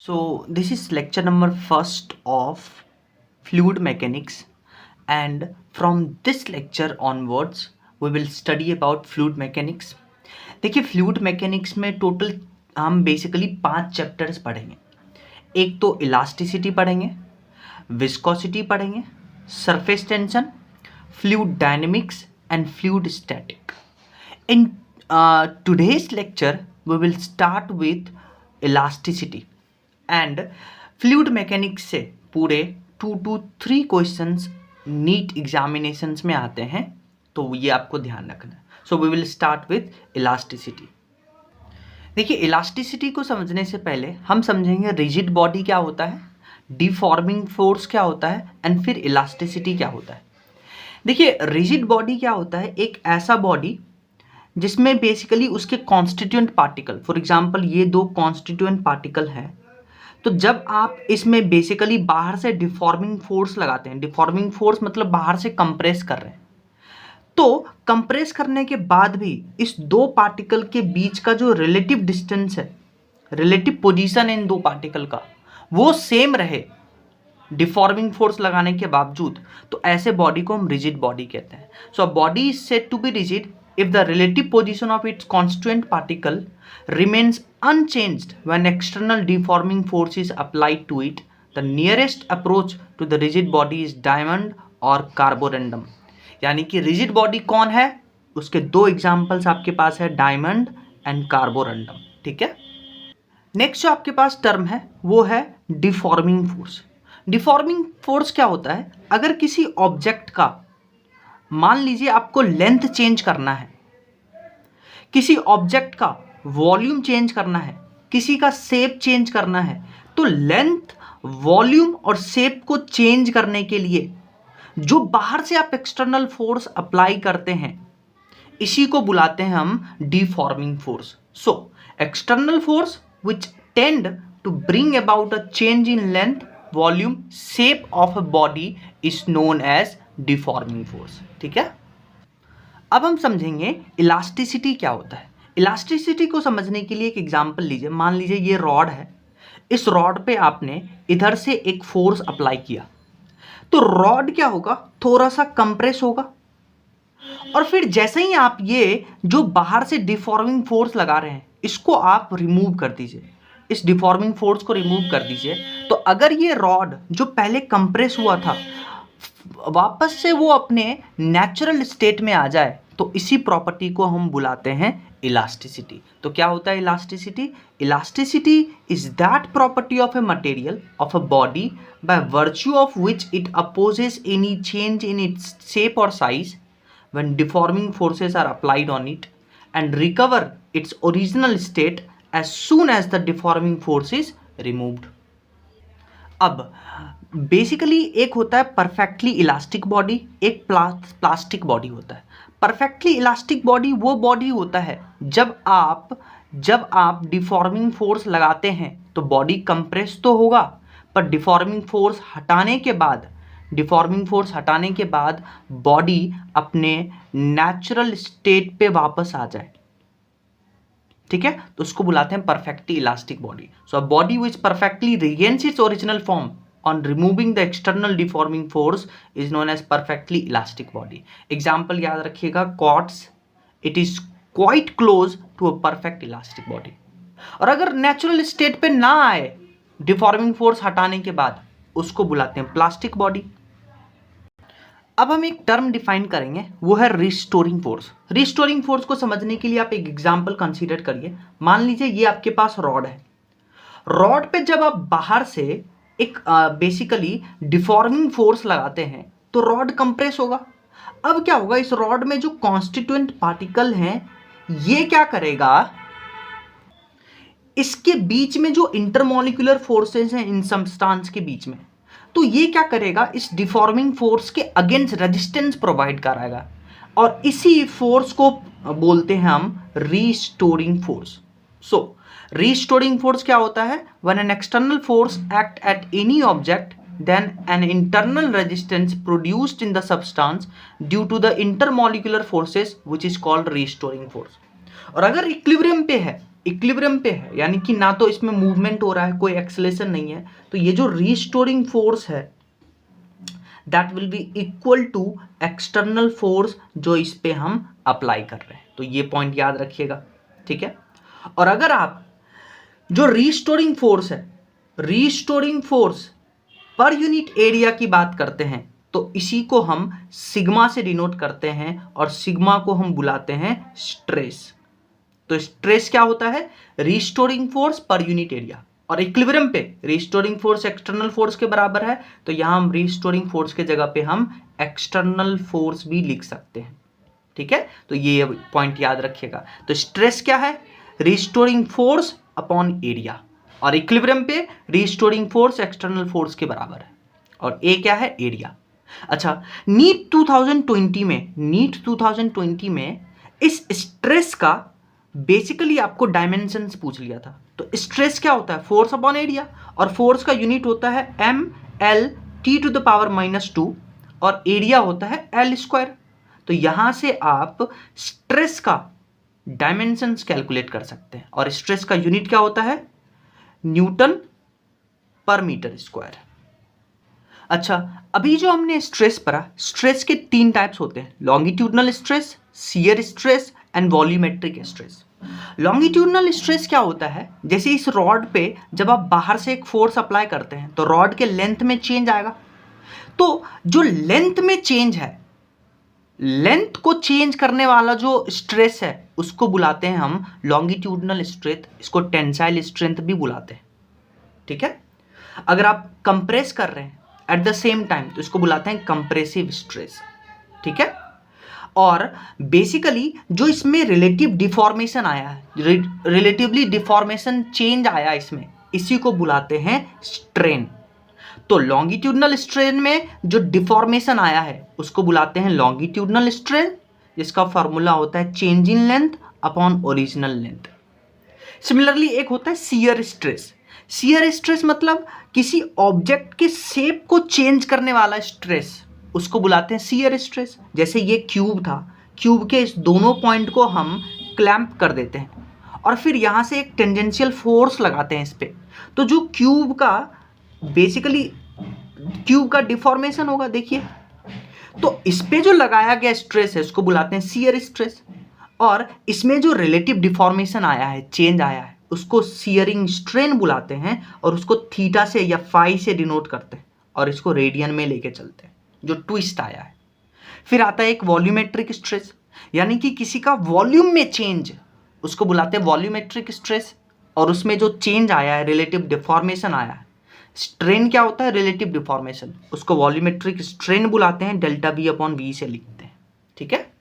So this is lecture number first of fluid mechanics, and from this lecture onwards we will study about fluid mechanics. देखिए fluid mechanics में total हम basically 5 chapters पढ़ेंगे। एक तो elasticity पढ़ेंगे, viscosity पढ़ेंगे, surface tension, fluid dynamics and fluid static. In today's lecture we will start with elasticity and fluid mechanics से पूरे 2 to 3 क्वेश्चंस नीट एग्जामिनेशंस में आते हैं, तो ये आपको ध्यान रखना है। So we will start with elasticity. देखिए इलास्टिसिटी को समझने से पहले हम समझेंगे रिजिड बॉडी क्या होता है, डिफॉर्मिंग फोर्स क्या होता है एंड फिर इलास्टिसिटी क्या होता है। देखिए रिजिड बॉडी क्या होता है, एक ऐसा बॉडी जिसमें बेसिकली उसके कॉन्स्टिट्यूएंट पार्टिकल, फॉर एग्जांपल ये 2 कॉन्स्टिट्यूएंट पार्टिकल हैं, तो जब आप इसमें बेसिकली बाहर से डिफॉर्मिंग फोर्स लगाते हैं, डिफॉर्मिंग फोर्स मतलब बाहर से कंप्रेस कर रहे हैं, तो कंप्रेस करने के बाद भी इस 2 पार्टिकल के बीच का जो रिलेटिव डिस्टेंस है, रिलेटिव पोजीशन इन 2 पार्टिकल का, वो सेम रहे डिफॉर्मिंग फोर्स लगाने के बावजूद, तो ऐसे बॉडी को हम रिजिड बॉडी कहते हैं। So a body is said to be rigid if the relative position of its constituent particle remains unchanged when external deforming force is applied to it. The nearest approach to the rigid body is diamond और Carborundum. यानी कि rigid body कौन है, उसके 2 examples आपके पास है, diamond and Carborundum. ठीक है, नेक्स्ट जो आपके पास टर्म है वो है डिफॉर्मिंग फोर्स। डिफॉर्मिंग फोर्स क्या होता है, अगर किसी ऑब्जेक्ट का मान लीजिए आपको लेंथ चेंज करना है, किसी ऑब्जेक्ट का वॉल्यूम चेंज करना है, किसी का शेप चेंज करना है, तो लेंथ, वॉल्यूम और शेप को चेंज करने के लिए जो बाहर से आप एक्सटर्नल फोर्स अप्लाई करते हैं, इसी को बुलाते हैं हम deforming force. So external force which tend to bring about a change in length, volume, shape of a body is known as deforming force. ठीक है, अब हम समझेंगे इलास्टिसिटी क्या होता है। इलास्टिसिटी को समझने के लिए एक एग्जांपल लीजिए। मान लीजिए ये रॉड है, इस रॉड पे आपने इधर से एक फोर्स अप्लाई किया, तो रॉड क्या होगा, थोड़ा सा कंप्रेस होगा, और फिर जैसे ही आप ये जो बाहर से डिफॉर्मिंग फोर्स लगा रहे हैं इसको आप रिमूव कर दीजिए, इस डिफॉर्मिंग फोर्स को रिमूव कर दीजिए, तो अगर ये रॉड जो पहले कंप्रेस हुआ था वापस से वो अपने नेचुरल स्टेट में आ जाए, तो इसी प्रॉपर्टी को हम बुलाते हैं इलास्टिसिटी। तो क्या होता है elasticity? Elasticity is that property of a material of a body by virtue of which it opposes any change in its shape और size when deforming forces are applied on it and recover its original state as soon as the deforming force is removed. अब basically एक होता है perfectly elastic body, एक plastic body होता है। Perfectly elastic body वो body होता है जब आप डिफॉर्मिंग फोर्स लगाते हैं तो बॉडी कंप्रेस तो होगा, पर डिफॉर्मिंग फोर्स हटाने के बाद बॉडी अपने नेचुरल स्टेट पे वापस आ जाए। ठीक है, तो उसको बुलाते हैं perfectly elastic body. So a body which perfectly regains its original form on removing the external deforming force is known as perfectly elastic body. Example याद रखिएगा, quartz, it is quite close to a perfect elastic body. और अगर natural state पे ना आए deforming force हटाने के बाद, उसको बुलाते हैं प्लास्टिक बॉडी। अब हम एक टर्म डिफाइन करेंगे, वो है रिस्टोरिंग फोर्स। रिस्टोरिंग फोर्स को समझने के लिए आप एक एग्जांपल कंसीडर करिए। मान लीजिए ये आपके पास रॉड है, रॉड पे जब आप बाहर से एक बेसिकली डिफॉर्मिंग फोर्स लगाते हैं तो रॉड कंप्रेस होगा। अब क्या होगा, इस रॉड में जो कॉन्स्टिट्यूएंट पार्टिकल हैं ये क्या करेगा, इसके बीच में जो इंटरमॉलिक्यूलर फोर्सेस हैं इन सब्सटेंस के बीच में, तो ये क्या करेगा, इस डिफॉर्मिंग फोर्स के अगेंस्ट रेजिस्टेंस प्रोवाइड कराएगा, और इसी फोर्स को बोलते हैं हम रीस्टोरिंग फोर्स। सो रीस्टोरिंग फोर्स क्या होता है, when an external force act at any object then an internal resistance produced in the substance due to the intermolecular forces which is called restoring force। और अगर equilibrium पे है, equilibrium पे है, यानी कि ना तो इसमें मूवमेंट हो रहा है, कोई एक्सेलेरेशन नहीं है, तो ये जो रीस्टोरिंग फोर्स है that will be equal to external force जो इस पे हम अप्लाई कर रहे हैं। तो ये पॉइंट याद रखिएगा, ठीक है। और अगर आप जो रीस्टोरिंग फोर्स है, रीस्टोरिंग फोर्स पर यूनिट एरिया की बात करते हैं तो इसी को हम सिग्मा से डिनोट करते हैं और सिग्मा को हम बुलाते हैं स्ट्रेस। तो स्ट्रेस क्या होता है? रीस्टोरिंग फोर्स पर यूनिट एरिया। और इक्विलिब्रियम पे रीस्टोरिंग फोर्स एक्सटर्नल फोर्स के बराबर है, तो यहां हम रीस्टोरिंग फोर्स के जगह पे हम एक्सटर्नल फोर्स भी लिख सकते हैं, ठीक है। तो ये पॉइंट याद रखिएगा। तो स्ट्रेस क्या है? रीस्टोरिंग फोर्स अपॉन एरिया, और इक्विलिब्रियम पे रीस्टोरिंग फोर्स एक्सटर्नल फोर्स के बराबर है, और ए क्या है? एरिया। अच्छा, नीट 2020 में इस स्ट्रेस का बेसिकली आपको डायमेंशंस पूछ लिया था। तो स्ट्रेस क्या होता है? फोर्स अपॉन एरिया, और फोर्स का यूनिट होता है mL/T⁻², और एरिया होता है L²। तो यहां से आप स्ट्रेस का डायमेंशंस कैलकुलेट कर सकते हैं, और स्ट्रेस का यूनिट क्या होता है? N/m²। अच्छा, अभी जो हमने स्ट्रेस पढ़ा, स्ट्रेस के 3 टाइप्स होते हैं, longitudinal stress, shear stress and volumetric stress. Longitudinal stress क्या होता है? जैसे इस रॉड पे जब आप बाहर से एक फोर्स अप्लाई करते हैं तो रॉड के लेंथ में चेंज आएगा। तो जो लेंथ में चेंज है, लेंथ को चेंज करने वाला जो स्ट्रेस है उसको बुलाते हैं हम लॉन्गिट्यूडनल स्ट्रेस। इसको टेंसाइल स्ट्रेंथ भी बुलाते हैं, ठीक है। अगर आप कंप्रेस कर रहे हैं एट द सेम टाइम तो इसको बुलाते हैं कंप्रेसिव स्ट्रेस, ठीक है। और बेसिकली जो इसमें रिलेटिव डिफॉर्मेशन आया है, रिलेटिवली डिफॉर्मेशन चेंज आया इसमें, इसी को बुलाते हैं स्ट्रेन। तो लॉन्गिट्यूडनल स्ट्रेन में जो डिफॉर्मेशन आया है उसको बुलाते हैं लॉन्गिट्यूडनल स्ट्रेन, जिसका फॉर्मूला होता है change in length upon original length. Similarly एक होता है शियर स्ट्रेस। शियर स्ट्रेस मतलब किसी ऑब्जेक्ट के शेप को चेंज करने वाला स्ट्रेस, उसको बुलाते हैं शियर स्ट्रेस। जैसे ये क्यूब था, क्यूब के इस दोनों पॉइंट को हम क्लैंप कर देते हैं और फिर यहाँ से एक टेंजेंशियल फोर्स लगाते हैं इस पर, तो जो क्यूब का बेसिकली क्यूब का डिफॉर्मेशन होगा, देखिए, तो इस पे जो लगाया गया स्ट्रेस है उसको बुलाते हैं शियर स्ट्रेस, और इसमें जो रिलेटिव डिफॉर्मेशन आया है, चेंज आया है, उसको शियरिंग स्ट्रेन बुलाते हैं, और उसको थीटा से या फाई से डिनोट करते हैं, और इसको रेडियन में लेके चलते हैं, जो ट्विस्ट आया है। फिर आता है एक वॉल्यूमेट्रिक स्ट्रेस, यानी कि किसी का वॉल्यूम में चेंज, उसको बुलाते हैं वॉल्यूमेट्रिक स्ट्रेस, और उसमें जो चेंज आया है, रिलेटिव डिफॉर्मेशन आया है। स्ट्रेन क्या होता है? रिलेटिव डिफॉर्मेशन, उसको वॉल्यूमेट्रिक स्ट्रेन बुलाते हैं, डेल्टा V अपॉन V से लिखते हैं, ठीक है।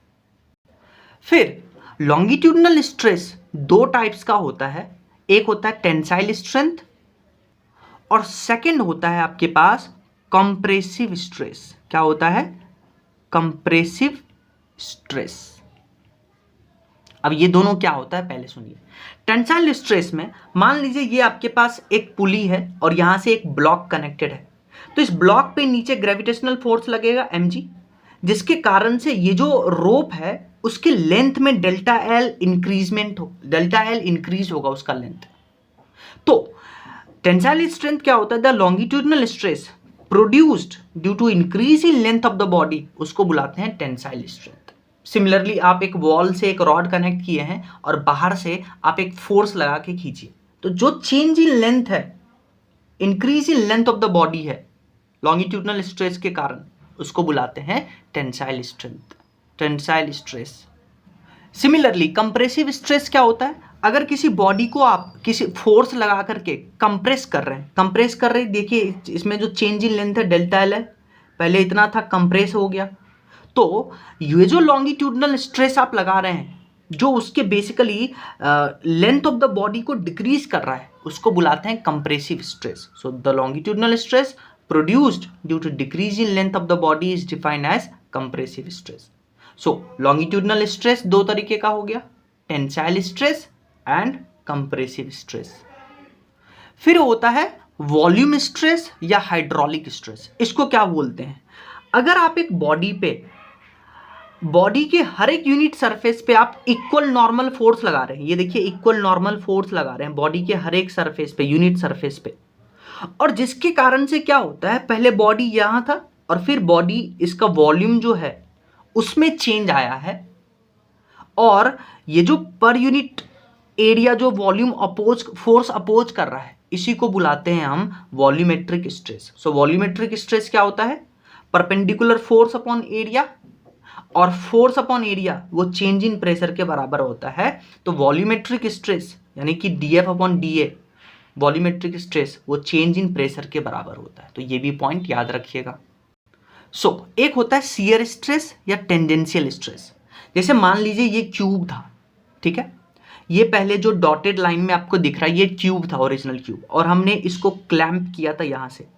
फिर लॉन्गिट्यूडनल स्ट्रेस 2 टाइप्स का होता है, एक होता है टेंसाइल स्ट्रेंथ, और सेकंड होता है आपके पास कंप्रेसिव स्ट्रेस। क्या होता है? Compressive stress. अब ये दोनों क्या होता है पहले सुनिए। टेंसाइल स्ट्रेस में मान लीजिए ये आपके पास एक पुली है और यहां से एक ब्लॉक कनेक्टेड है, तो इस ब्लॉक पे नीचे ग्रेविटेशनल फोर्स लगेगा mg, जिसके कारण से ये जो रोप है उसके लेंथ में डेल्टा L इंक्रीज होगा उसका लेंथ। तो टेंसाइल स्ट्रेंथ क्या होता है? The longitudinal stress produced due to increase in length of the body, उसको बुलाते हैं टेंसाइल स्ट्रेंथ। सिमिलरली आप एक वॉल से एक रॉड कनेक्ट किए हैं और बाहर से आप एक फोर्स लगा के खींचिए, तो जो चेंज इन लेंथ है, increase in length of the body है लॉन्गिट्यूडनल स्ट्रेस के कारण, उसको बुलाते हैं tensile strength, tensile stress. Similarly compressive stress क्या होता है? अगर किसी बॉडी को आप किसी फोर्स लगा करके कंप्रेस कर रहे हैं, देखिए इसमें जो चेंज इन लेंथ है डेल्टा L है, पहले इतना था, कंप्रेस हो गया, तो ये जो लॉन्गिट्यूडनल स्ट्रेस आप लगा रहे हैं, जो उसके basically length of the body को डिक्रीज कर रहा है, उसको बुलाते हैं compressive stress. So the longitudinal stress produced due to decrease in length of the body is defined as compressive stress. So longitudinal stress 2 तरीके का हो गया, tensile stress and compressive stress. फिर होता है वॉल्यूम स्ट्रेस या हाइड्रोलिक स्ट्रेस। इसको क्या बोलते हैं? अगर आप एक बॉडी पे बॉडी के हर एक यूनिट सरफेस पे आप इक्वल नॉर्मल फोर्स लगा रहे हैं। ये देखिए इक्वल नॉर्मल फोर्स लगा रहे हैं बॉडी के हर एक सरफेस पे, यूनिट सरफेस पे। और जिसके कारण से क्या होता है, पहले बॉडी यहां था और फिर बॉडी इसका वॉल्यूम जो है उसमें चेंज आया है, और ये जो पर यूनिट एरिया जो वॉल्यूम अपोज फोर्स अपोज कर रहा है, इसी को बुलाते हैं हम वॉल्यूमेट्रिक स्ट्रेस। सो वॉल्यूमेट्रिक स्ट्रेस क्या होता है, परपेंडिकुलर फोर्स अपॉन एरिया, और फोर्स अपॉन एरिया वो चेंज इन प्रेशर के बराबर होता है। तो वॉल्यूमेट्रिक स्ट्रेस यानी कि DF upon DA, volumetric stress वो चेंज इन प्रेशर के बराबर होता है। तो ये भी पॉइंट याद रखिएगा। सो एक होता है शियर स्ट्रेस या टेंजेंशियल स्ट्रेस। जैसे मान लीजिए ये क्यूब था, ठीक है, ये पहले जो डॉटेड लाइन में आपको दिख रहा है ये क्यूब था, ओरिजिनल क्यूब, और हमने इसको क्लैंप किया था यहाँ से।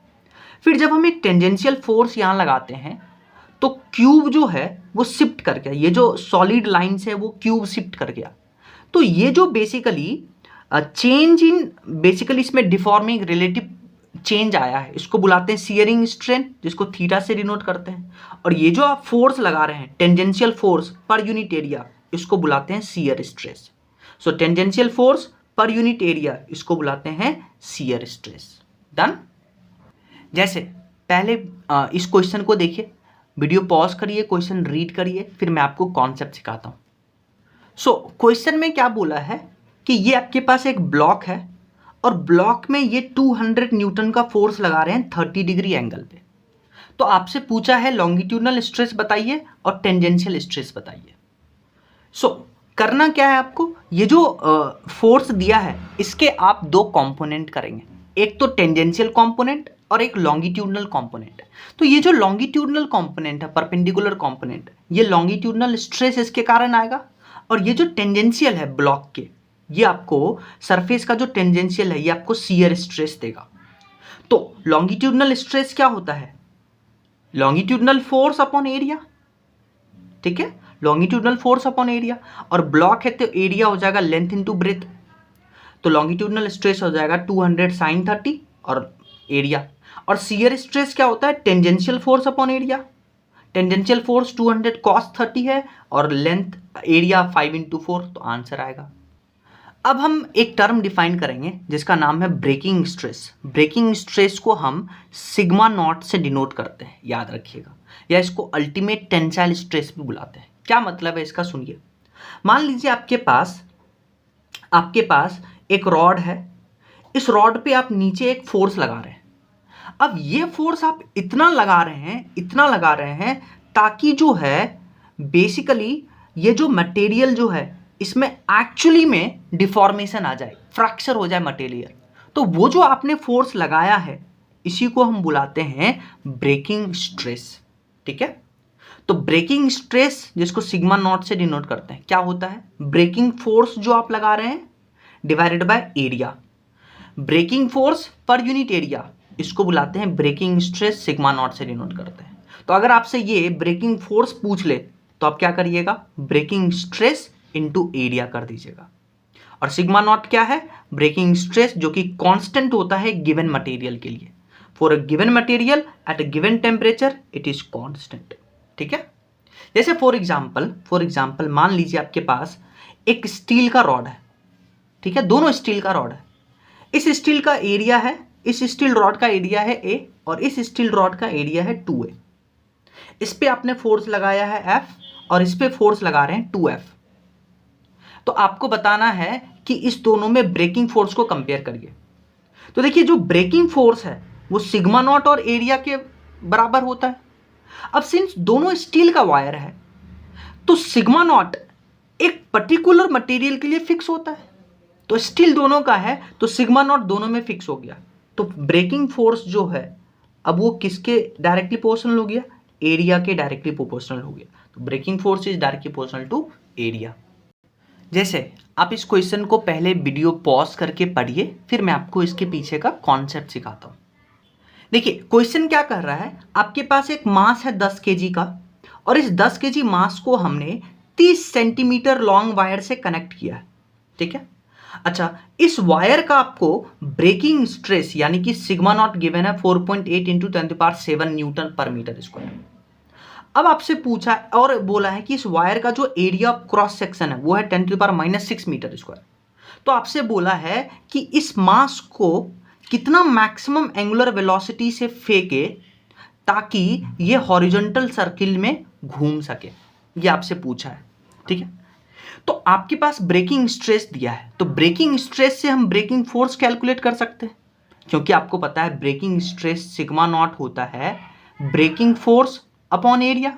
फिर जब हम एक टेंजेंशियल फोर्स यहाँ लगाते हैं तो क्यूब जो है वो शिफ्ट कर गया, ये जो सॉलिड लाइन है वो क्यूब शिफ्ट कर गया। तो ये जो बेसिकली चेंज इन, बेसिकली इसमें डिफॉर्मिंग रिलेटिव चेंज आया है, इसको बुलाते हैं शियरिंग स्ट्रेन, जिसको थीटा से डिनोट करते हैं। और ये जो आप फोर्स लगा रहे हैं टेंजेंशियल फोर्स पर यूनिट एरिया, इसको बुलाते हैं shear stress. So tangential force पर यूनिट एरिया, इसको बुलाते हैं शियर स्ट्रेस। डन। जैसे पहले इस क्वेश्चन को देखिए, वीडियो पॉज करिए, क्वेश्चन रीड करिए, फिर मैं आपको कॉन्सेप्ट सिखाता हूँ। सो क्वेश्चन में क्या बोला है कि ये आपके पास एक ब्लॉक है और ब्लॉक में ये 200 न्यूटन का फोर्स लगा रहे हैं 30 डिग्री एंगल पे। तो आपसे पूछा है लॉन्गिट्यूडनल स्ट्रेस बताइए और टेंजेंशियल स्ट्रेस बताइए। सो करना क्या है आपको, ये जो फोर्स दिया है इसके आप दो कंपोनेंट करेंगे, एक तो टेंजेंशियल कंपोनेंट और एक लॉन्गिट्यूडनल कंपोनेंट। तो ये जो लॉन्गिट्यूडनल कंपोनेंट है, परपेंडिकुलर कंपोनेंट, ये लॉन्गिट्यूडनल स्ट्रेस इसके कारण आएगा, और ये जो टेंजेंशियल है ब्लॉक के, ये आपको सरफेस का जो टेंजेंशियल है ये आपको शियर स्ट्रेस देगा। तो लॉन्गिट्यूडनल स्ट्रेस क्या होता है, लॉन्गिट्यूडनल फोर्स अपॉन एरिया, ठीक है, लॉन्गिट्यूडनल फोर्स अपॉन एरिया। और ब्लॉक है तो एरिया हो जाएगा लेंथ इनटू ब्रेथ, तो लॉन्गिट्यूडनल स्ट्रेस हो जाएगा 200 sin 30 और एरिया। और शियर स्ट्रेस क्या होता है, tangential force upon area, tangential force 200 cos 30 है और लेंथ एरिया 5 × 4, तो आंसर आएगा। अब हम एक टर्म डिफाइन करेंगे जिसका नाम है ब्रेकिंग स्ट्रेस। ब्रेकिंग स्ट्रेस को हम सिग्मा नॉट से डिनोट करते हैं, याद रखिएगा, या इसको अल्टीमेट टेंसाइल स्ट्रेस भी बुलाते हैं। क्या मतलब है इसका, सुनिए। मान लीजिए आपके पास एक रॉड है, इस रॉड पे आप नीचे एक फोर्स लगा रहे हैं। अब ये फोर्स आप इतना लगा रहे हैं ताकि जो है बेसिकली ये जो मटेरियल जो है इसमें एक्चुअली में डिफॉर्मेशन आ जाए, फ्रैक्चर हो जाए मटेरियल। तो वो जो आपने फोर्स लगाया है इसी को हम बुलाते हैं ब्रेकिंग स्ट्रेस, ठीक है। तो ब्रेकिंग स्ट्रेस जिसको सिग्मा नॉट से डिनोट करते हैं, क्या होता है, ब्रेकिंग फोर्स जो आप लगा रहे हैं divided by area. Breaking force पर यूनिट एरिया, इसको बुलाते हैं ब्रेकिंग स्ट्रेस, सिग्मा नॉट से डिनोट करते हैं। तो अगर आपसे ये ब्रेकिंग फोर्स पूछ ले तो आप क्या करिएगा, ब्रेकिंग स्ट्रेस इनटू एरिया कर दीजिएगा। और सिग्मा नॉट क्या है, ब्रेकिंग स्ट्रेस जो कि कांस्टेंट होता है गिवन मटेरियल के लिए। For a given material at a given temperature it is constant, ठीक है। जैसे फॉर एग्जांपल मान लीजिए आपके पास एक स्टील का रॉड है, ठीक है, दोनों स्टील का रॉड है। इस स्टील का एरिया है, इस स्टील रॉड का एरिया है A और इस स्टील रॉड का एरिया है 2A। इस पे आपने फोर्स लगाया है F और इस पे फोर्स लगा रहे हैं 2F। तो आपको बताना है कि इस दोनों में ब्रेकिंग फोर्स को कंपेयर करिए। तो देखिए जो ब्रेकिंग फोर्स है वो सिग्मा नॉट और एरिया के बराबर होता है। अब सिंस दोनों स्टील का वायर है तो सिग्मा नॉट एक पर्टिकुलर मटेरियल के लिए फिक्स होता है, तो स्टील दोनों का है तो सिग्मा नॉट दोनों में फिक्स हो गया। तो ब्रेकिंग फोर्स जो है अब वो किसके डायरेक्टली प्रोपोर्शनल हो गया, एरिया के डायरेक्टली प्रोपोर्शनल हो गया। तो breaking force is directly proportional to area. जैसे आप इस क्वेश्चन को पहले वीडियो पॉज करके पढ़िए, फिर मैं आपको इसके पीछे का कॉन्सेप्ट सिखाता हूँ। देखिए क्वेश्चन क्या कर रहा है, आपके पास एक मास है 10 kg का और इस 10 kg मास को हमने 30 सेंटीमीटर लॉन्ग वायर से कनेक्ट किया है, ठीक है। अच्छा, इस वायर का आपको ब्रेकिंग स्ट्रेस यानी कि सिग्मा नॉट गिवन है 4.8 × 10⁻⁷ न्यूटन पर मीटर स्क्वायर। अब आपसे पूछा और बोला है कि इस वायर का जो एरिया ऑफ क्रॉस सेक्शन है वो है 10⁻⁻�6 मीटर स्क्वायर। तो आपसे बोला है कि इस मास को कितना मैक्सिमम एंगुलर वेलोसिटी से फेंके ताकि ये हॉरिजॉन्टल सर्किल में घूम सके, ये आपसे पूछा है। ठीक है, तो आपके पास ब्रेकिंग स्ट्रेस दिया है, तो ब्रेकिंग स्ट्रेस से हम ब्रेकिंग फोर्स कैलकुलेट कर सकते हैं, क्योंकि आपको पता है ब्रेकिंग स्ट्रेस सिग्मा नॉट होता है ब्रेकिंग फोर्स अपॉन एरिया।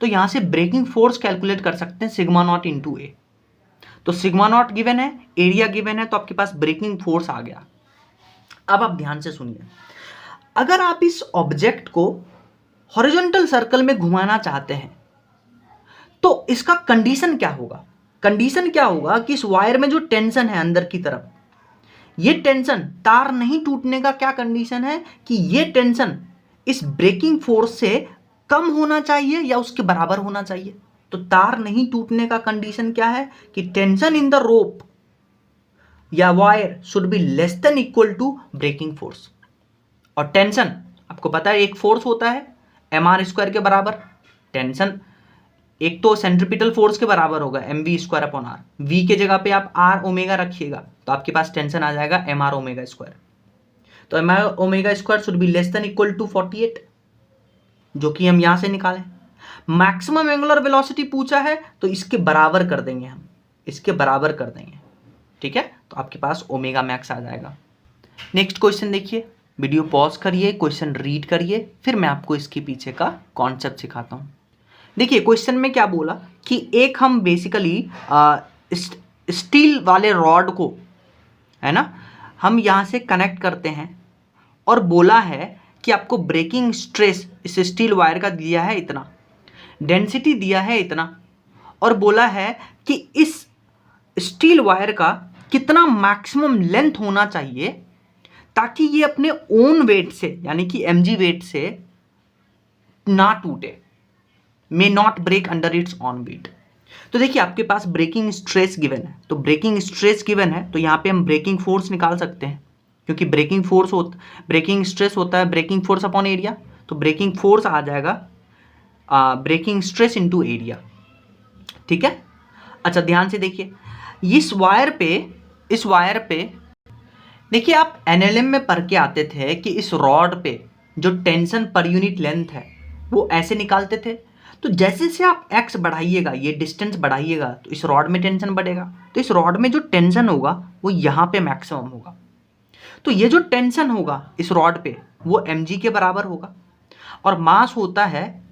तो यहां से ब्रेकिंग फोर्स कैलकुलेट कर सकते हैं सिग्मा नॉट इंटू ए। तो सिग्मा नॉट गिवन है, एरिया गिवन है, तो आपके पास ब्रेकिंग फोर्स आ गया। अब आप ध्यान से सुनिए, अगर आप इस ऑब्जेक्ट को हॉरिजॉन्टल सर्कल में घुमाना चाहते हैं तो इसका कंडीशन क्या होगा? कंडीशन क्या होगा कि इस वायर में जो टेंशन है अंदर की तरफ, ये टेंशन तार नहीं टूटने का क्या कंडीशन है कि ये टेंशन इस ब्रेकिंग फोर्स से कम होना चाहिए या उसके बराबर होना चाहिए। तो तार नहीं टूटने का कंडीशन क्या है कि टेंशन इन द रोप या wire should be less than equal to breaking force. और टेंशन आपको पता है एक फोर्स होता है mr² के बराबर। टेंशन एक तो सेंट्रीपिटल फोर्स के बराबर होगा mv² अपॉन r, v के जगह पे आप r ओमेगा रखिएगा तो आपके पास टेंशन आ जाएगा mr ओमेगा स्क्वायर। तो mr omega square should be less than equal to 48, जो कि हम यहां से निकालें। मैक्सिमम एंगुलर वेलोसिटी पूछा है तो इसके बराबर कर देंगे, हम इसके बराबर कर देंगे। ठीक है, तो आपके पास ओमेगा मैक्स आ जाएगा। नेक्स्ट क्वेश्चन देखिए, वीडियो पॉज करिए, क्वेश्चन रीड करिए, फिर मैं आपको इसके पीछे का कॉन्सेप्ट सिखाता हूँ। देखिए क्वेश्चन में क्या बोला कि एक हम बेसिकली स्टील वाले रॉड को, है ना, हम यहाँ से कनेक्ट करते हैं और बोला है कि आपको ब्रेकिंग स्ट्रेस इस स्टील वायर का दिया है इतना, डेंसिटी दिया है इतना, और बोला है कि इस स्टील वायर का कितना मैक्सिमम लेंथ होना चाहिए ताकि ये अपने ओन वेट से, यानी कि mg वेट से ना टूटे, may not break under its own weight. तो देखिए आपके पास ब्रेकिंग स्ट्रेस गिवन है, तो ब्रेकिंग स्ट्रेस गिवन है तो यहाँ पे हम ब्रेकिंग फोर्स निकाल सकते हैं, क्योंकि ब्रेकिंग स्ट्रेस होता है ब्रेकिंग फोर्स अपॉन एरिया। तो ब्रेकिंग फोर्स आ जाएगा ब्रेकिंग स्ट्रेस इंटू एरिया। ठीक है, अच्छा ध्यान से देखिए, इस वायर पे देखिए आप एनएलएम में पढ़ के आते थे कि इस रॉड पे जो टेंशन पर यूनिट लेंथ है वो ऐसे निकालते थे। तो जैसे से आप एक्स बढ़ाइएगा, ये डिस्टेंस बढ़ाइएगा, तो इस रॉड में टेंशन बढ़ेगा। तो इस रॉड में जो टेंशन होगा वो यहाँ पे मैक्सिमम होगा। तो ये जो टेंशन होगा इस रॉड पे वो mg के बराबर होगा। और मास होता है,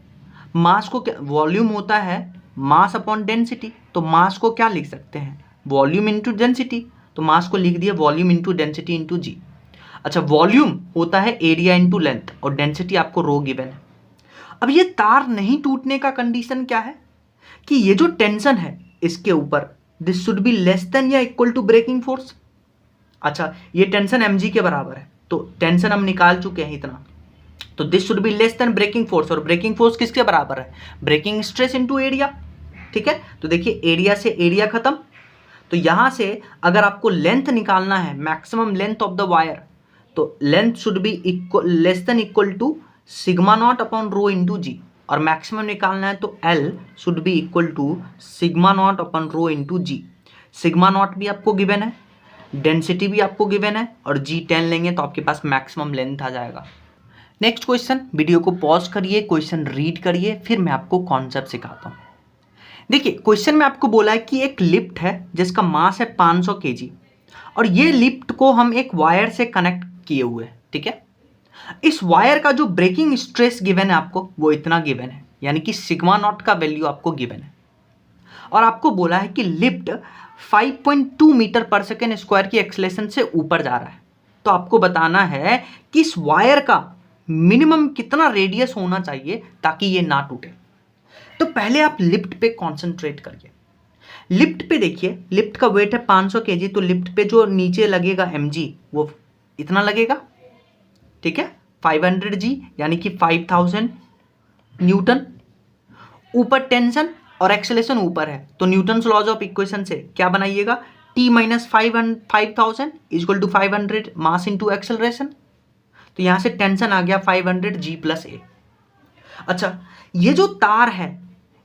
मास को क्या, वॉल्यूम होता है मास अपॉन डेंसिटी। तो मास को क्या लिख सकते हैं, वॉल्यूम इंटू डेंसिटी। तो मास को लिख दिया वॉल्यूम इंटू डेंसिटी इंटू जी। अच्छा, वॉल्यूम होता है एरिया इंटू लेंथ और डेंसिटी आपको रो गिवन है। अब ये तार नहीं टूटने का कंडीशन क्या है कि ये जो टेंशन है इसके ऊपर, this should be less then या इक्वल टू ब्रेकिंग फोर्स। अच्छा, ये टेंशन mg के बराबर है, तो टेंशन हम निकाल चुके हैं इतना, तो this should be less than breaking force. और ब्रेकिंग फोर्स किसके बराबर है, ब्रेकिंग स्ट्रेस इंटू एरिया। ठीक है, तो देखिए एरिया से एरिया खत्म। तो यहां से अगर आपको लेंथ निकालना है, maximum length of the wire, तो length should be equal less than equal to sigma not upon rho into g. और मैक्सिमम निकालना है तो L should be equal to sigma not upon rho into g. Sigma not भी आपको given है, density भी आपको गिवन है, और G10 लेंगे तो आपके पास मैक्सिमम लेंथ आ जाएगा। नेक्स्ट क्वेश्चन, वीडियो को पॉज करिए, क्वेश्चन रीड करिए, फिर मैं आपको कॉन्सेप्ट सिखाता हूँ। देखिए क्वेश्चन में आपको बोला है कि एक लिफ्ट है जिसका मास है 500 kg और ये लिफ्ट को हम एक वायर से कनेक्ट किए हुए हैं। ठीक है, इस वायर का जो ब्रेकिंग स्ट्रेस गिवन है आपको वो इतना गिवन है, यानी कि सिग्मा नॉट का वैल्यू आपको गिवन है। और आपको बोला है कि लिफ्ट 5.2 मीटर पर सेकेंड स्क्वायर की एक्सेलरेशन से ऊपर जा रहा है। तो आपको बताना है कि इस वायर का मिनिमम कितना रेडियस होना चाहिए ताकि ये ना टूटे। तो पहले आप लिफ्ट पे कॉन्सेंट्रेट करिए। लिफ्ट पे देखिए, लिफ्ट का वेट है 500 kg, तो लिफ्ट पे जो नीचे लगेगा mg वो इतना लगेगा। ठीक है, 500 G यानी कि 5000 न्यूटन। ऊपर टेंशन और एक्सेलरेशन ऊपर है, तो न्यूटन्स लॉज ऑफ इक्वेशन से क्या बनाइएगा, T minus 5000 equal to 500 mass into acceleration. तो यहां से टेंशन आ गया 500 G प्लस A। अच्छा, ये जो तार है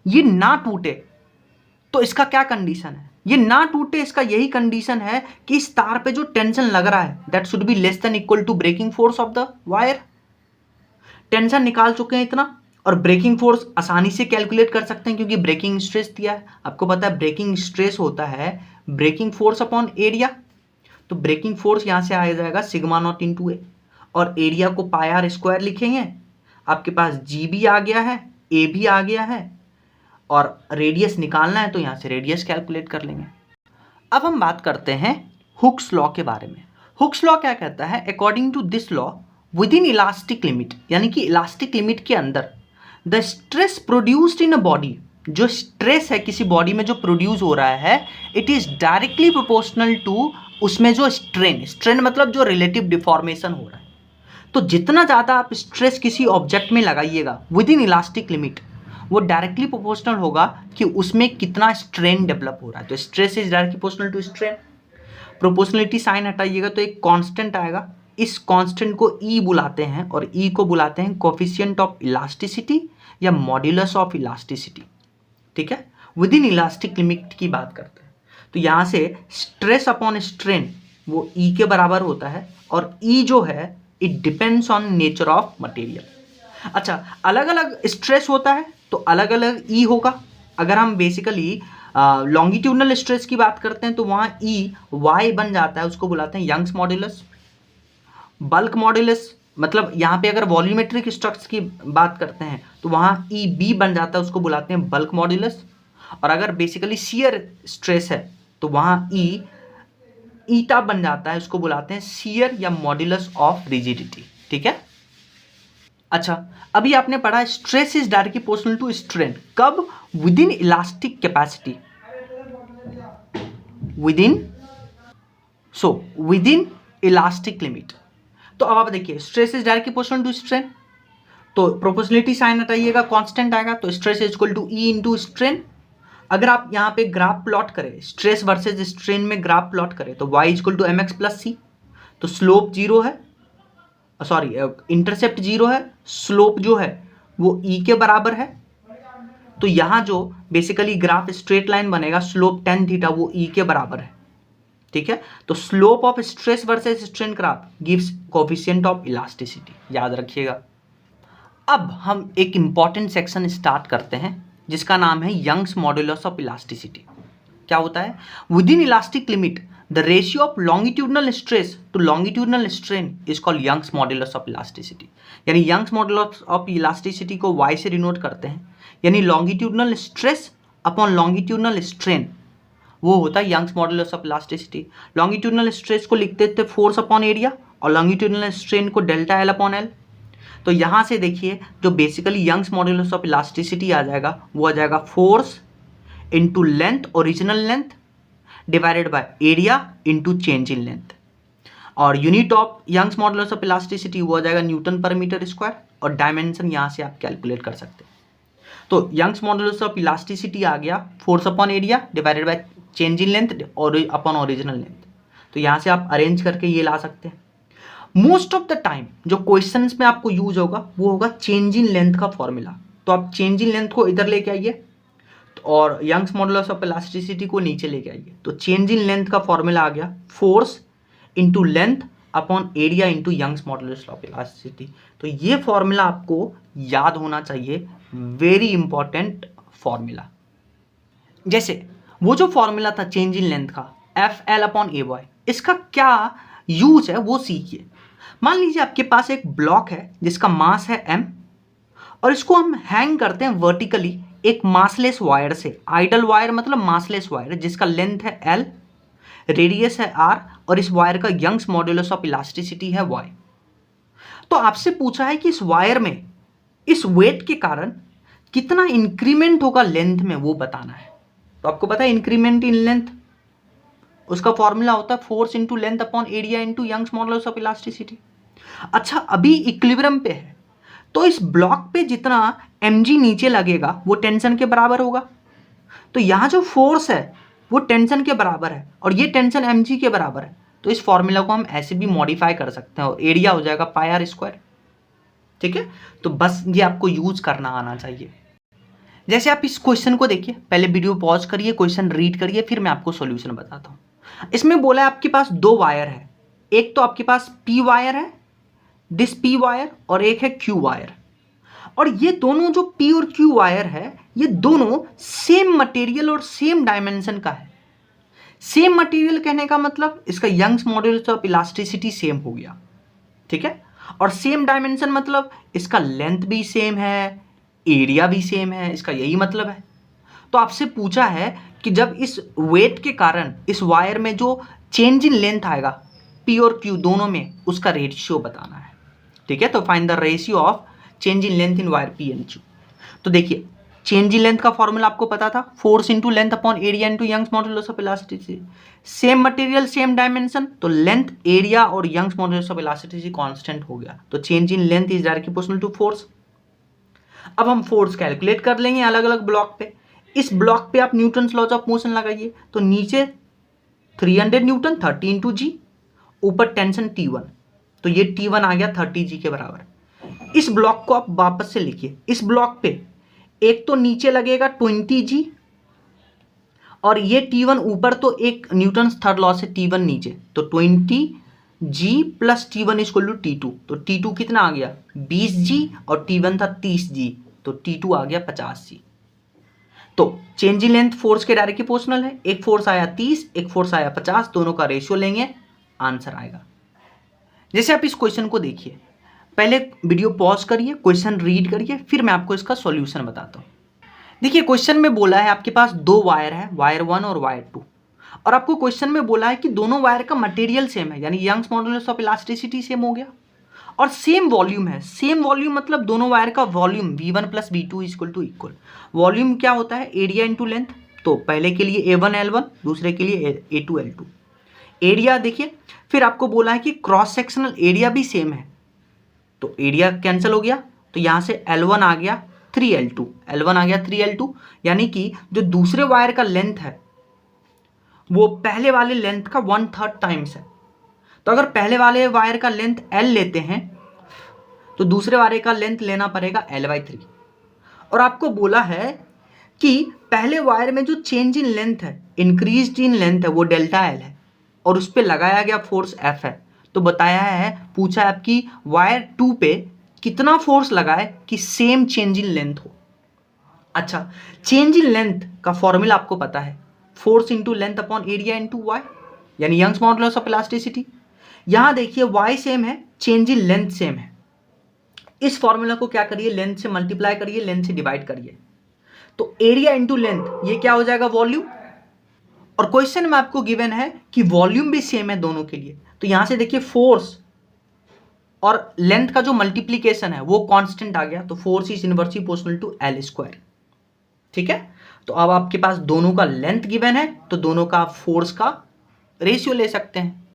ये ना टूटे तो इसका क्या कंडीशन है? ये ना टूटे इसका यही कंडीशन है कि इस तार पे जो टेंशन लग रहा है that should be less than equal to breaking force of the wire. Tension निकाल चुके हैं इतना, और ब्रेकिंग फोर्स आसानी से कैलकुलेट कर सकते हैं क्योंकि ब्रेकिंग स्ट्रेस दिया है। आपको पता है ब्रेकिंग स्ट्रेस होता है ब्रेकिंग फोर्स अपॉन एरिया। तो ब्रेकिंग फोर्स यहाँ से आ जाएगा सिग्मा नॉट इंटू ए, और एरिया को पाई आर स्क्वायर लिखेंगे। आपके पास जी भी आ गया है, ए भी आ गया है, और रेडियस निकालना है तो यहाँ से रेडियस कैलकुलेट कर लेंगे। अब हम बात करते हैं हुक्स लॉ के बारे में। हुक्स लॉ क्या कहता है? According to this law, within elastic limit, यानी कि इलास्टिक लिमिट के अंदर the stress produced in a body, जो स्ट्रेस है किसी बॉडी में जो प्रोड्यूस हो रहा है, it is directly proportional to उसमें जो स्ट्रेन, स्ट्रेन मतलब जो रिलेटिव डिफॉर्मेशन हो रहा है। तो जितना ज़्यादा आप स्ट्रेस किसी ऑब्जेक्ट में लगाइएगा विद इन इलास्टिक लिमिट, वो डायरेक्टली प्रोपोर्शनल होगा कि उसमें कितना स्ट्रेन डेवलप हो रहा है। तो stress is directly proportional to strain. Proportionality sign हटाइएगा तो एक कांस्टेंट आएगा, इस कांस्टेंट को ई बुलाते हैं, और ई को बुलाते हैं कोफिशिएंट ऑफ इलास्टिसिटी या मॉड्यूलस ऑफ इलास्टिसिटी। ठीक है, विद इन इलास्टिक लिमिट की बात करते हैं। तो यहाँ से स्ट्रेस अपॉन स्ट्रेन वो ई के बराबर होता है, और ई जो है it depends on nature of material. अच्छा, अलग अलग स्ट्रेस होता है तो अलग अलग ई होगा। अगर हम बेसिकली लॉन्गिट्यूडनल स्ट्रेस की बात करते हैं तो वहाँ ई वाई बन जाता है, उसको बुलाते हैं यंग्स मॉड्यूलस। बल्क मॉड्यूलस मतलब यहाँ पे अगर वॉल्यूमेट्रिक स्ट्रेस की बात करते हैं तो वहाँ ई बी बन जाता है, उसको बुलाते हैं बल्क मॉड्यूलस। और अगर बेसिकली शियर स्ट्रेस है तो वहाँ ई ईटा बन जाता है, उसको बुलाते हैं शियर या मॉड्यूलस ऑफ रिजिडिटी। ठीक है। अच्छा, अभी आपने पढ़ा stress is directly proportional to strain. कब? Within elastic capacity, within elastic limit. तो अब आप देखिए stress is directly proportional to strain, तो प्रोपोर्शनलिटी साइन हटाइएगा, कांस्टेंट आएगा, तो stress is equal to E into strain. अगर आप यहाँ पे ग्राफ प्लॉट करें, स्ट्रेस वर्सेज स्ट्रेन में ग्राफ प्लॉट करें तो y equal to m x plus c. तो स्लोप जीरो है, सॉरी इंटरसेप्ट जीरो है, स्लोप जो है वो ई के बराबर है। तो यहाँ जो बेसिकली ग्राफ स्ट्रेट लाइन बनेगा, स्लोप टेन थीटा वो ई के बराबर है। ठीक है, तो slope of stress versus strain graph gives coefficient of elasticity, याद रखिएगा। अब हम एक इंपॉर्टेंट सेक्शन स्टार्ट करते हैं जिसका नाम है यंग्स मॉड्यूलस ऑफ इलास्टिसिटी। क्या होता है? Within elastic limit the ratio of longitudinal stress to longitudinal strain is called Young's modulus of elasticity. यानी यंग्स मॉड्यूलस ऑफ इलास्टिसिटी को y से डिनोट करते हैं, यानी longitudinal stress upon longitudinal strain, वो होता है Young's modulus of elasticity. Longitudinal stress को लिखते थे फोर्स अपॉन एरिया, और लॉन्गिट्यूडनल स्ट्रेन को डेल्टा एल अपॉन एल। तो यहाँ से देखिए जो basically Young's modulus of elasticity आ जाएगा वो आ जाएगा force into length, original length, divided by area into change in length. और unit of Young's modulus of elasticity वो आ जाएगा न्यूटन पर मीटर स्क्वायर, और डायमेंशन यहाँ से आप कैलकुलेट कर सकते हैं। तो यंग्स मॉड्यूलस ऑफ इलास्टिसिटी आ गया force upon area divided by change in length और अपॉन ओरिजिनल लेंथ। तो यहाँ से आप अरेंज करके ये ला सकते हैं। मोस्ट ऑफ द टाइम जो क्वेश्चंस में आपको यूज होगा वो होगा चेंज इन लेंथ का फॉर्मूला। तो आप चेंज इन लेंथ को इधर लेके आइए और यंग्स मॉड्यूलस ऑफ इलास्टिसिटी को नीचे लेके आइए। तो चेंज इन लेंथ का फॉर्मूला आ गया force into length upon area into Young's modulus of elasticity. तो ये फॉर्मूला आपको याद होना चाहिए, वेरी इंपॉर्टेंट फॉर्मूला। जैसे वो जो फॉर्मूला था चेंज इन लेंथ का एफ एल अपॉन ए वाई, इसका क्या यूज है वो सीखिए। मान लीजिए आपके पास एक ब्लॉक है जिसका मास है m, और इसको हम हैंग करते हैं वर्टिकली एक मासलेस वायर से। आइडल वायर मतलब मासलेस वायर जिसका लेंथ है l, रेडियस है r, और इस वायर का यंग्स मॉड्यूलस ऑफ इलास्टिसिटी है y। तो आपसे पूछा है कि इस वायर में इस वेट के कारण कितना इंक्रीमेंट होगा लेंथ में, वो बताना है। तो आपको पता है इंक्रीमेंट इन लेंथ, उसका फॉर्मूला होता है force into length upon area into Young's modulus of elasticity. अच्छा, अभी इक्विलिब्रियम पे है तो इस ब्लॉक पे जितना mg नीचे लगेगा वो टेंशन के बराबर होगा। तो यहाँ जो फोर्स है वो टेंशन के बराबर है और ये टेंशन mg के बराबर है। तो इस फॉर्मूला को हम ऐसे भी मॉडिफाई कर सकते हैं और एरिया हो जाएगा पाई आर स्क्वायर। ठीक है, तो बस ये आपको यूज करना आना चाहिए। जैसे आप इस क्वेश्चन को देखिए, पहले वीडियो पॉज करिए, क्वेश्चन रीड करिए, फिर मैं आपको सॉल्यूशन बताता हूँ। इसमें बोला है आपके पास दो वायर है, एक तो आपके पास पी वायर है, दिस पी वायर, और एक है क्यू वायर। और ये दोनों जो पी और क्यू वायर है, ये दोनों सेम मटेरियल और सेम डायमेंशन का है। सेम मटेरियल कहने का मतलब इसका Young's modulus of elasticity same हो गया, ठीक है। और सेम डायमेंशन मतलब इसका लेंथ भी सेम है, एरिया भी सेम है, इसका यही मतलब है। तो आपसे पूछा है कि जब इस वेट के कारण इस वायर में जो चेंज इन लेंथ आएगा पी और क्यू दोनों में, उसका रेशियो बताना है, ठीक है। तो find the ratio of change in length in wire P and Q. तो देखिए, चेंज इन लेंथ का फॉर्मूला आपको पता था, force into length upon area into Young's modulus of elasticity. Same material same dimension, तो लेंथ, एरिया और Young's modulus of elasticity constant हो गया, तो change in length is directly proportional to force. अब हम फोर्स कैलकुलेट कर लेंगे अलग अलग ब्लॉक पे। इस ब्लॉक पे आप न्यूटन्स लॉज ऑफ मोशन लगाइए, तो नीचे 300 न्यूटन 30 इंटू जी, ऊपर टेंशन T1, तो ये T1 आ गया 30 जी के बराबर। इस ब्लॉक को आप वापस से लिखिए, इस ब्लॉक पे एक तो नीचे लगेगा 20 जी, और ये T1 ऊपर, तो एक न्यूटन थर्ड लॉ से T1 नीचे, तो 20 g plus T1 is equal to T2, तो T2 कितना आ गया 20 जी, और T1 था 30 जी, तो T2 आ गया 50 जी। तो चेंज इन लेंथ फोर्स के डायरेक्टली प्रोपोर्शनल है, एक फोर्स आया 30, एक फोर्स आया 50, दोनों का रेशियो लेंगे, आंसर आएगा। जैसे आप इस क्वेश्चन को देखिए, पहले वीडियो पॉज करिए, क्वेश्चन रीड करिए, फिर मैं आपको इसका सॉल्यूशन बताता हूँ। देखिए, क्वेश्चन में बोला है आपके पास दो वायर है, वायर 1 और वायर 2, और आपको क्वेश्चन में बोला है कि दोनों वायर का मटेरियल सेम है, यानी Young's modulus of elasticity same हो गया, और सेम वॉल्यूम है। सेम वॉल्यूम मतलब दोनों वायर का volume V1 plus V2 equal to equal. Volume क्या होता है, एरिया इंटू लेंथ, तो पहले के लिए A1 L1, दूसरे के लिए A2 L2। एरिया देखिए, फिर आपको बोला है कि क्रॉस सेक्शनल एरिया भी सेम है, तो एरिया कैंसिल हो गया, तो यहाँ से L1 आ गया 3L2, L1 आ गया 3L2, यानी कि जो दूसरे वायर का लेंथ है वो पहले वाले लेंथ का 1/3 टाइम्स है। तो अगर पहले वाले वायर का लेंथ L लेते हैं, तो दूसरे वायर का लेंथ लेना पड़ेगा L/3। और आपको बोला है कि पहले वायर में जो चेंज इन लेंथ है, इंक्रीज इन लेंथ है, वो डेल्टा L है, और उस पर लगाया गया फोर्स F है। तो बताया है, पूछा है आपकी वायर 2 पे कितना फोर्स लगाए कि सेम चेंज इन लेंथ हो। अच्छा, चेंज इन लेंथ का फॉर्मूला आपको पता है, force into length upon area into Y, यानी यंग्स मॉडुलस ऑफ इलास्टिसिटी। यहां देखिए वाई सेम है, चेंज इन लेंथ सेम है। इस फॉर्मूला को क्या करिए, लेंथ से मल्टीप्लाई करिए, लेंथ से डिवाइड करिए, तो एरिया इंटू लेंथ ये क्या हो जाएगा, वॉल्यूम। और क्वेश्चन में आपको गिवन है कि वॉल्यूम भी सेम है दोनों के लिए, तो यहां से देखिए फोर्स और लेंथ का जो मल्टीप्लीकेशन है वो कांस्टेंट आ गया, तो force is inversely proportional to L²। ठीक है, तो अब आपके पास दोनों का लेंथ गिवन है, तो दोनों का फोर्स का रेशियो ले सकते हैं।